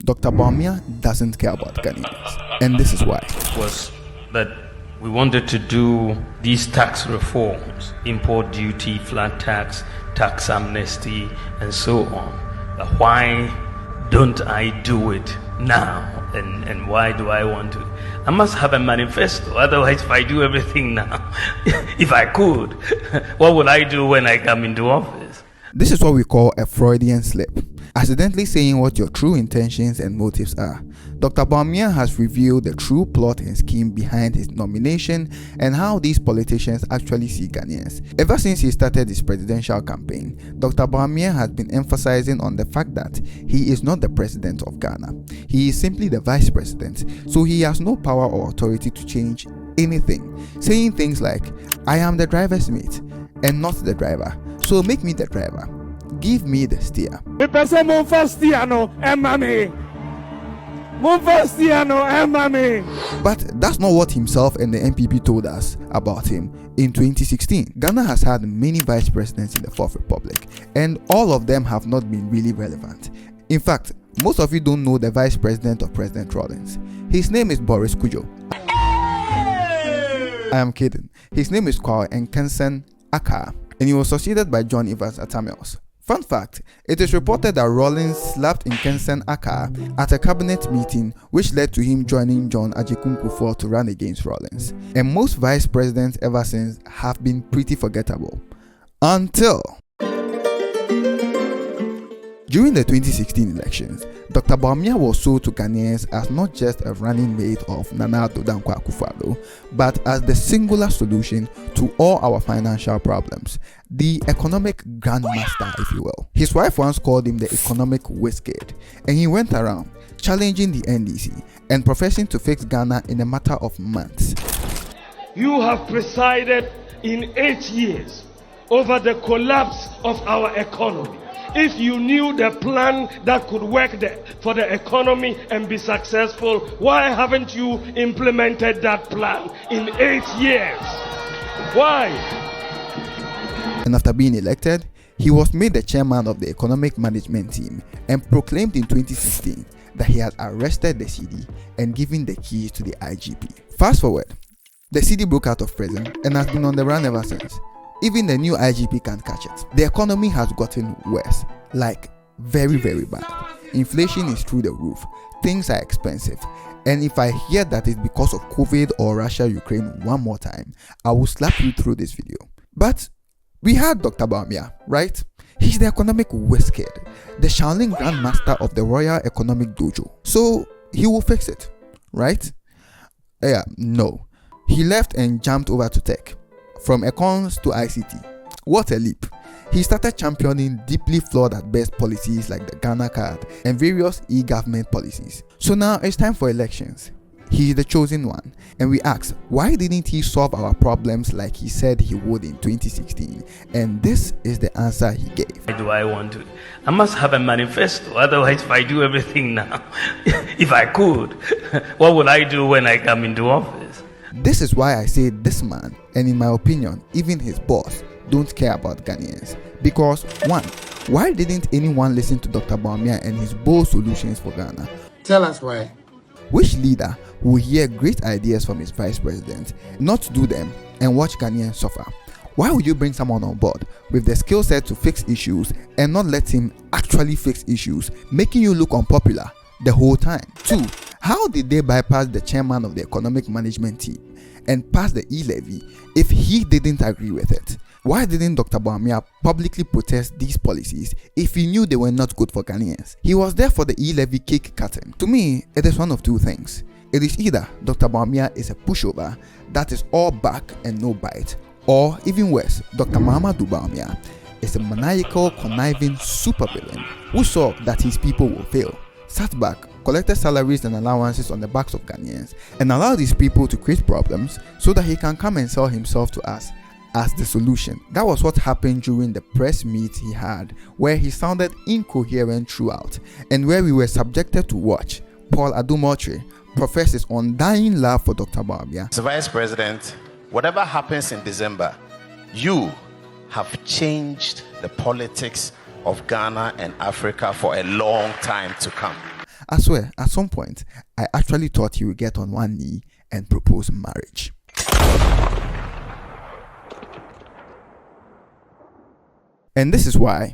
Dr. Bawumia doesn't care about Ghanaians, and this is why. Was that we wanted to do these tax reforms, import duty, flat tax, tax amnesty, and so on. But why don't I do it now? And why do I want to? I must have a manifesto. Otherwise, if I do everything now, if I could, what would I do when I come into office? This is what we call a Freudian slip, accidentally saying what your true intentions and motives are. Dr. Bawumia has revealed the true plot and scheme behind his nomination and how these politicians actually see Ghanaians. Ever since he started his presidential campaign, Dr. Bawumia has been emphasizing on the fact that he is not the president of Ghana. He is simply the vice president, so he has no power or authority to change anything, saying things like, "I am the driver's mate and not the driver, so make me the driver. Give me the steer." But that's not what himself and the NPP told us about him in 2016. Ghana has had many vice presidents in the Fourth Republic, and all of them have not been really relevant. In fact, most of you don't know the vice president of President Rawlings. His name is Boris Kujo. I am kidding. His name is Kwao Nkensen Aka, and he was succeeded by John Evans Atamils. Fun fact, it is reported that Rawlings slapped Nkensen Aka at a cabinet meeting, which led to him joining John Agyekum to run against Rawlings. And most vice presidents ever since have been pretty forgettable. Until during the 2016 elections, Dr. Bawumia was sold to Ghanaians as not just a running mate of Nana Addo Dankwa Akufo-Addo, but as the singular solution to all our financial problems, the economic grandmaster, if you will. His wife once called him the economic wizard, and he went around challenging the NDC and professing to fix Ghana in a matter of months. You have presided in 8 years over the collapse of our economy. If you knew the plan that could work for the economy and be successful, why haven't you implemented that plan in 8 years? Why? And after being elected, he was made the chairman of the economic management team and proclaimed in 2016 that he had arrested the CD and given the keys to the IGP. Fast forward, the CD broke out of prison and has been on the run ever since. Even the new IGP can't catch it. The economy has gotten worse, like very, very bad. Inflation is through the roof. Things are expensive. And if I hear that it's because of COVID or Russia-Ukraine one more time, I will slap you through this video. But we had Dr. Bawumia, right? He's the economic wizard, the Shaolin Grandmaster of the Royal Economic Dojo. So he will fix it, right? No. He left and jumped over to tech. From econs to ICT. What a leap. He started championing deeply flawed at best policies like the Ghana Card and various e-government policies. So now it's time for elections. He is the chosen one, and we ask, why didn't he solve our problems like he said he would in 2016? And this is the answer he gave. Why do I want to? I must have a manifesto. Otherwise, if I do everything now, if I could, what would I do when I come into office? This is why I say this man, and in my opinion, even his boss, don't care about Ghanaians. Because 1, why didn't anyone listen to Dr. Bawumia and his bold solutions for Ghana? Tell us why. Which leader will hear great ideas from his vice president, not do them, and watch Ghanaians suffer? Why would you bring someone on board with the skill set to fix issues and not let him actually fix issues, making you look unpopular the whole time? 2, how did they bypass the chairman of the economic management team and pass the e-levy if he didn't agree with it? Why didn't Dr. Bawumia publicly protest these policies if he knew they were not good for Ghanaians? He was there for the e-levy cake cutting. To me, it is one of two things. It is either Dr. Bawumia is a pushover that is all back and no bite, or even worse, Dr. Mahamudu Bawumia is a maniacal, conniving supervillain who saw that his people will fail, sat back, collected salaries and allowances on the backs of Ghanaians, and allowed these people to create problems so that he can come and sell himself to us as the solution. That was what happened during the press meet he had, where he sounded incoherent throughout, and where we were subjected to watch Paul Adumotre profess his undying love for Dr. Bawumia. As Vice President, whatever happens in December, you have changed the politics of Ghana and Africa for a long time to come. I swear, at some point, I actually thought he would get on one knee and propose marriage. And this is why